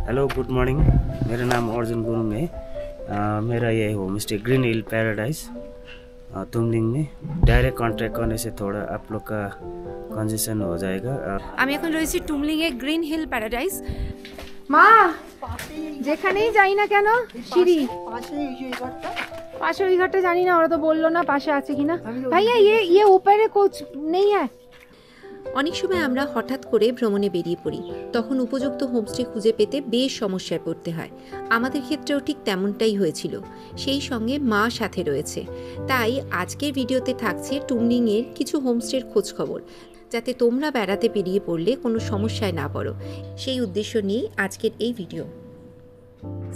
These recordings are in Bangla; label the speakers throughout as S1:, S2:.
S1: Hello good morning. मेरा नाम अर्जुन गुरुङ है। मेरा ये home stay Green Hill paradise तुमलिंग में। डायरेक्ट कॉन्टैक्ट करने से थोड़ा आप लोग का कंसेशन हो जाएगा।
S2: আমি এখন রয়েছি টুমলিংয়ে গ্রিন হিল প্যারাডাইস। মা যেখানেই যাই না কেন সিঁড়ি পাশে ওই ঘরটা জানি না, ওরা তো বললো না পাশে আছে কিনা। ভাইয়া ये ऊपर कुछ नहीं है।
S3: অনেক সময় আমরা হঠাৎ করে ভ্রমণে বেরিয়ে পড়ি, তখন উপযুক্ত হোমস্টে খুঁজে পেতে বেশ সমস্যায় পড়তে হয়। আমাদের ক্ষেত্রেও ঠিক তেমনটাই হয়েছিল। সেই সঙ্গে মা সাথে রয়েছে, তাই আজকের ভিডিওতে থাকছে টুমলিংয়ের কিছু হোমস্টের খোঁজ খবর, যাতে তোমরা বেড়াতে বেরিয়ে পড়লে কোনো সমস্যায় না পড়ো। সেই উদ্দেশ্য নিয়ে আজকের এই ভিডিও।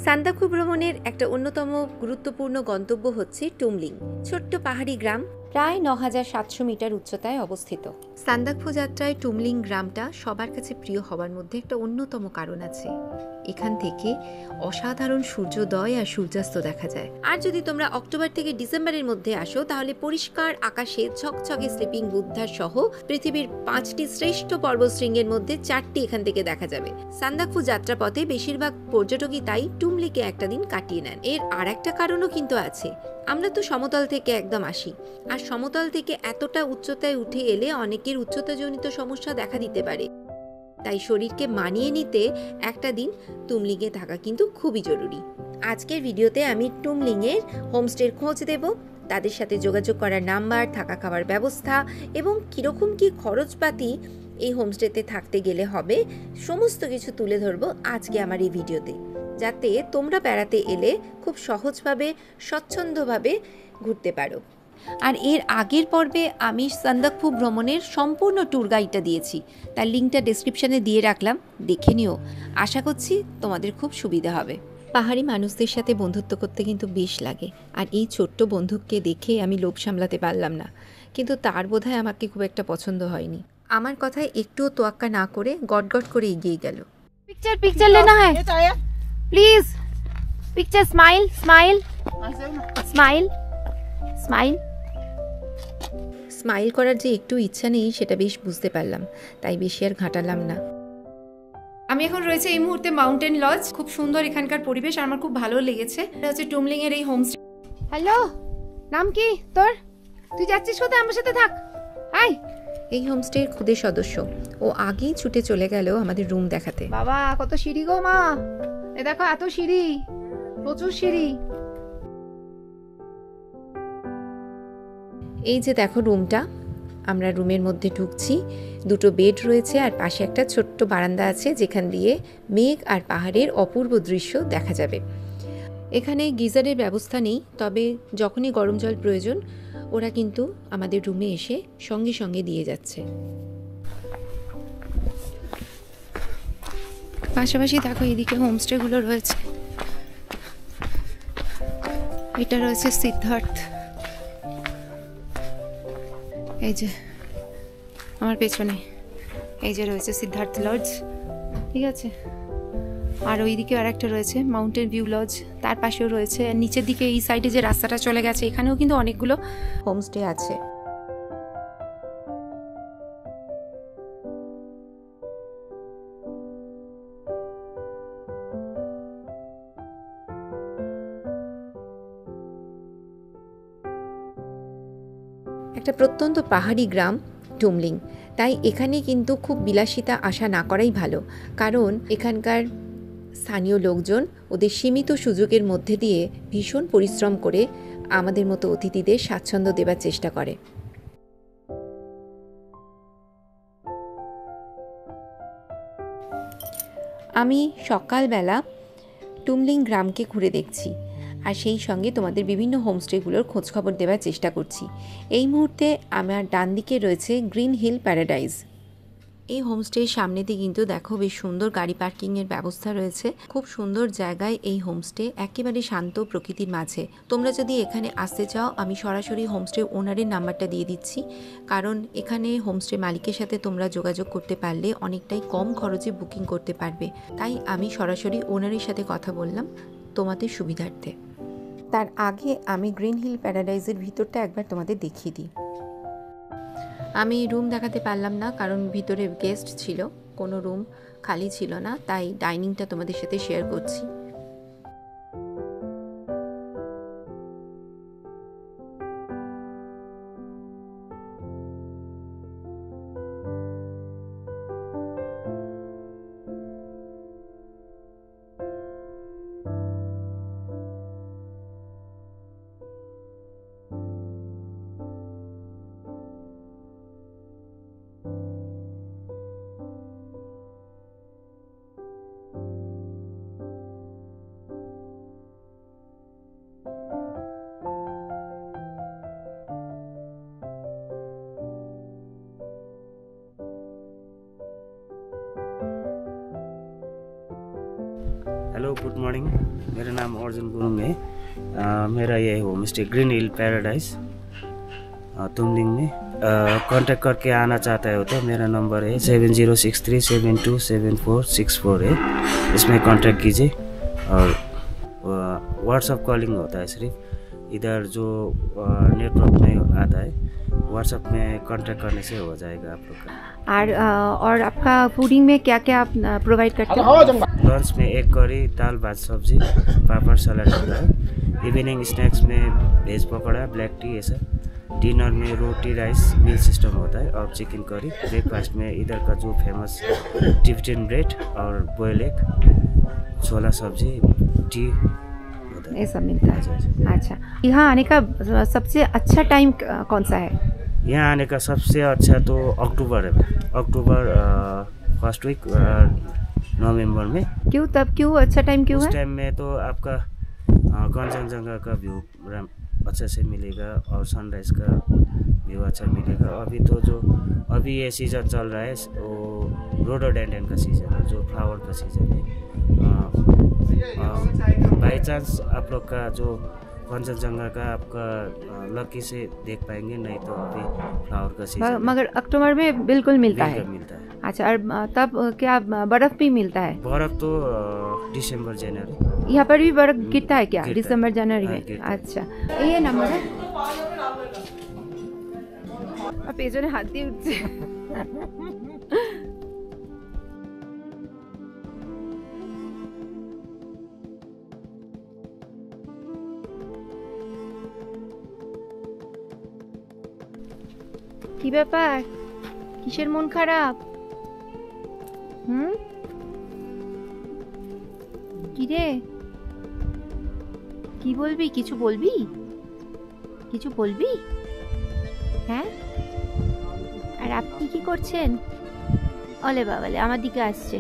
S3: সান্দাকফু ভ্রমণের একটা অন্যতম গুরুত্বপূর্ণ গন্তব্য হচ্ছে টুমলিং, ছোট্ট পাহাড়ি গ্রাম, প্রায় ৯৭০০ মিটার উচ্চতায় অবস্থিত। সান্দাকফু যাত্রায় টুমলিং গ্রামটা সবার কাছে প্রিয় হবার মধ্যে একটা অন্যতম কারণ আছে। এখান থেকে অসাধারণ সূর্যোদয় আর সূর্যাস্ত দেখা যায়। আর যদি তোমরা অক্টোবর থেকে ডিসেম্বরের মধ্যে আসো, তাহলে পরিষ্কার আকাশে ঝকঝকে স্লিপিং বুদ্ধার সহ পৃথিবীর ৫টি শ্রেষ্ঠ পর্বতশৃঙ্গের মধ্যে ৪টি এখান থেকে দেখা যাবে। সান্দাকফু যাত্রাপথে বেশিরভাগ পর্যটকই তাই টুমলিংয়ে একটা দিন কাটিয়ে নেন। এর আর একটা কারণও কিন্তু আছে। আমরা তো সমতল থেকে একদম আসি, আর সমতল থেকে এতটা উচ্চতায় উঠে এলে অনেকের উচ্চতাজনিত সমস্যা দেখা দিতে পারে। তাই শরীরকে মানিয়ে নিতে একটা দিন টুমলিংয়ে থাকা কিন্তু খুবই জরুরি। আজকের ভিডিওতে আমি টুমলিংয়ের হোমস্টের খোঁজ দেব, তাদের সাথে যোগাযোগ করার নাম্বার, থাকা খাওয়ার ব্যবস্থা এবং কীরকম কী খরচপাতি এই হোমস্টেতে থাকতে গেলে হবে, সমস্ত কিছু তুলে ধরবো আজকে আমার এই ভিডিওতে, যাতে তোমরা বেড়াতে এলে খুব সহজভাবে স্বচ্ছন্দভাবে ঘুরতে পারো। আর এর আগের পর্বে আমি সান্দাকফু ভ্রমণের সম্পূর্ণ ট্যুর গাইডটা দিয়েছি, তার লিঙ্কটা ডেসক্রিপশানে দিয়ে রাখলাম, দেখে নিও। আশা করছি তোমাদের খুব সুবিধা হবে। পাহাড়ি মানুষদের সাথে বন্ধুত্ব করতে কিন্তু বেশ লাগে, আর এই ছোট্ট বন্ধুকে দেখে আমি লোভ সামলাতে পারলাম না, কিন্তু তার বোধহয় আমাকে খুব একটা পছন্দ হয়নি। আমার কথায় একটুও তোয়াক্কা না করে গটগট করে এগিয়ে গেল।
S2: पिक्चर लेना है please. Picture smile smile smile smile.
S3: Smile করার যে একটু ইচ্ছা নেই সেটা বেশ বুঝতে পারলাম, তাই বেশি আর ঘাটালাম না।
S2: আমি এখন রয়েছে এই মুহূর্তে মাউন্টেন লজ। খুব সুন্দর এখানকার পরিবেশ, আমার খুব ভালো লেগেছে। এটা হচ্ছে টুমলিং এর এই হোমস্টে। হ্যালো, নাম কি তোর? তুই যাচ্ছিস কোথায়? আমার সাথে থাক। আয়।
S3: এই হোমস্টের খুদে সদস্য, ও আগেই ছুটে চলে গেল আমাদের রুম দেখাতে।
S2: বাবা কত সিঁড়ি গো মা, এ দেখো এত সিঁড়ি, প্রচুর সিঁড়ি।
S3: এই যে দেখো রুমটা, আমরা রুমের মধ্যে ঢুকছি। দুটো বেড রয়েছে আর পাশে একটা ছোট্ট বারান্দা আছে, যেখান দিয়ে মেঘ আর পাহাড়ের অপূর্ব দৃশ্য দেখা যাবে। এখানে গিজারের ব্যবস্থা নেই, তবে যখনই গরম জল প্রয়োজন ওরা কিন্তু আমাদের রুমে এসে সঙ্গে সঙ্গে দিয়ে যাচ্ছে।
S2: পাশাপাশি দেখো এদিকে হোমস্টেগুলো রয়েছে। এটা রয়েছে সিদ্ধার্থ, এই যে আমার পেছনে এই যে রয়েছে সিদ্ধার্থ লজ, ঠিক আছে। আর ওইদিকে আর একটা রয়েছে মাউন্টেন ভিউ লজ, তার পাশেও রয়েছে। নিচের দিকে এই সাইডে যে রাস্তাটা চলে গেছে, এখানেও কিন্তু অনেকগুলো
S3: হোমস্টে আছে। একটা প্রত্যন্ত পাহাড়ি গ্রাম টুমলিং, তাই এখানে কিন্তু খুব বিলাসিতা আশা না করাই ভালো, কারণ এখানকার স্থানীয় লোকজন ওদের সীমিত সুযোগের মধ্যে দিয়ে ভীষণ পরিশ্রম করে আমাদের মতো অতিথিদের স্বাচ্ছন্দ্য দেবার চেষ্টা করে। আমি সকালবেলা টুমলিং গ্রামকে ঘুরে দেখছি, আর সেই সঙ্গে তোমাদের বিভিন্ন হোমস্টেগুলোর খোঁজখবর দেওয়ার চেষ্টা করছি। এই মুহূর্তে আমার ডান দিকে রয়েছে গ্রিন হিল প্যারাডাইজ। এই হোমস্টের সামনেতে কিন্তু দেখো বেশ সুন্দর গাড়ি পার্কিংয়ের ব্যবস্থা রয়েছে। খুব সুন্দর জায়গায় এই হোমস্টে, একেবারে শান্ত প্রকৃতির মাঝে। তোমরা যদি এখানে আসতে চাও, আমি সরাসরি হোমস্টে ওনারের নাম্বারটা দিয়ে দিচ্ছি, কারণ এখানে হোমস্টে মালিকের সাথে তোমরা যোগাযোগ করতে পারলে অনেকটাই কম খরচে বুকিং করতে পারবে। তাই আমি সরাসরি ওনারের সাথে কথা বললাম তোমাদের সুবিধার্থে। তার আগে আমি গ্রিন হিল প্যারাডাইজের ভিতরটা একবার তোমাদের দেখিয়ে দিই। আমি রুম দেখাতে পারলাম না, কারণ ভিতরে গেস্ট ছিল, কোনো রুম খালি ছিল না, তাই ডাইনিংটা তোমাদের সাথে শেয়ার করছি।
S1: हेलो गुड मॉर्निंग, मेरा नाम अर्जुन गुरुङ है। मेरा ये home stay Green Hill paradise तुमलिंग में। कांटेक्ट करके आना चाहता है तो मेरा नंबर है 7063727464 है, इसमें कांटेक्ट कीजिए। और व्हाट्सअप कॉलिंग होता है सिर्फ, इधर जो नेटवर्क में आता है व्हाट्सएप में कांटेक्ट करने से हो जाएगा आप लोग का।
S2: और आपका फूडिंग में क्या क्या आप प्रोवाइड करते हो?
S1: लंच में एग करी, दाल भात सब्जी, पापड़ सलाद होता है। इवनिंग स्नैक्स में वेज पकौड़ा, ब्लैक टी, ये सब। डिनर में रोटी राइस मील सिस्टम होता है और चिकन करी। ब्रेकफास्ट में इधर का जो फेमस टिबेटन ब्रेड और बॉयल एग, छोला सब्जी, टी होता है,
S2: ये सब मिलता है। अच्छा, यहाँ आने का सबसे अच्छा टाइम कौन सा है?
S1: यहाँ आने का सबसे अच्छा तो अक्टूबर है। अक्टूबर फर्स्ट वीक नवंबर में।
S2: क्यों अच्छा टाइम क्यों है?
S1: उस टाइम में तो आपका कंचनजंगा का व्यू अच्छे से मिलेगा और सनराइज का व्यू अच्छा मिलेगा। अभी ये सीज़न चल रहा है वो रोडोडेंड्रन का सीज़न है, जो फ्लावर का सीज़न है। बाई चांस आप लोग का जो कंचनजंगा का आपका लकी से देख पाएंगे, नहीं तो अभी फ्लावर का सीजन।
S2: मगर अक्टूबर में बिल्कुल मिलता है। अच्छा, और तब क्या बर्फ भी मिलता है?
S1: बर्फ तो दिसंबर जनवरी।
S2: यहाँ पर भी बर्फ गिरता है क्या? दिसंबर जनवरी में? अच्छा, ये नंबर है। अब पेजों ने हाथ दिए उठছে। কি ব্যাপার? কিসের মন খারাপ? কি রে, কি বলবি? কিছু বলবি? হ্যাঁ, আর আপনি কি করছেন? ওলে বাবালে, আমার দিকে আসছে।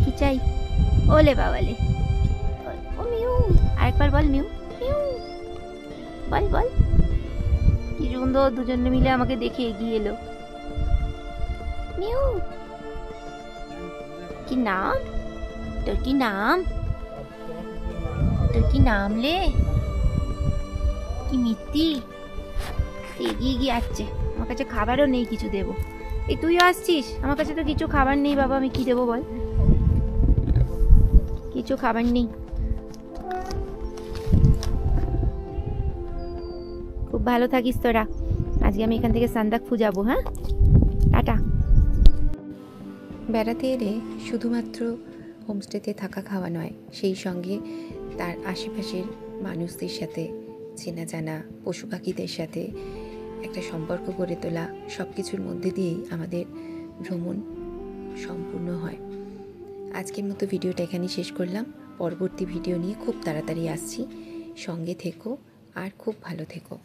S2: কি চাই? ওলে বাবালে, ও মিউ, আরেকবার বল মিউ। বল কি সুন্দর, দুজনে মিলে আমাকে দেখে এগিয়ে এলো। মিউ, কি নাম তোর? কি নাম লে? কি মিত্তি? এগিয়ে আসছে। আমার কাছে খাবারও নেই কিছু দেবো। এই তুইও আসছিস? আমার কাছে তো কিছু খাবার নেই বাবা, আমি কি দেবো বল? কিছু খাবার নেই। খুব ভালো থাকিস তোরা। আজকে আমি এখান থেকে সান্দাকফু যাবো। হ্যাঁ, টাটা।
S3: বেড়াতে এলে শুধুমাত্র হোমস্টেতে থাকা খাওয়া নয়, সেই সঙ্গে তার আশেপাশের মানুষদের সাথে, চেনা জানা পশু পাখিদের সাথে একটা সম্পর্ক গড়ে তোলা, সব কিছুর মধ্যে দিয়েই আমাদের ভ্রমণ সম্পূর্ণ হয়। আজকের মতো ভিডিওটা এখানেই শেষ করলাম। পরবর্তী ভিডিও নিয়ে খুব তাড়াতাড়ি আসছি। সঙ্গে থেকো আর খুব ভালো থেকো।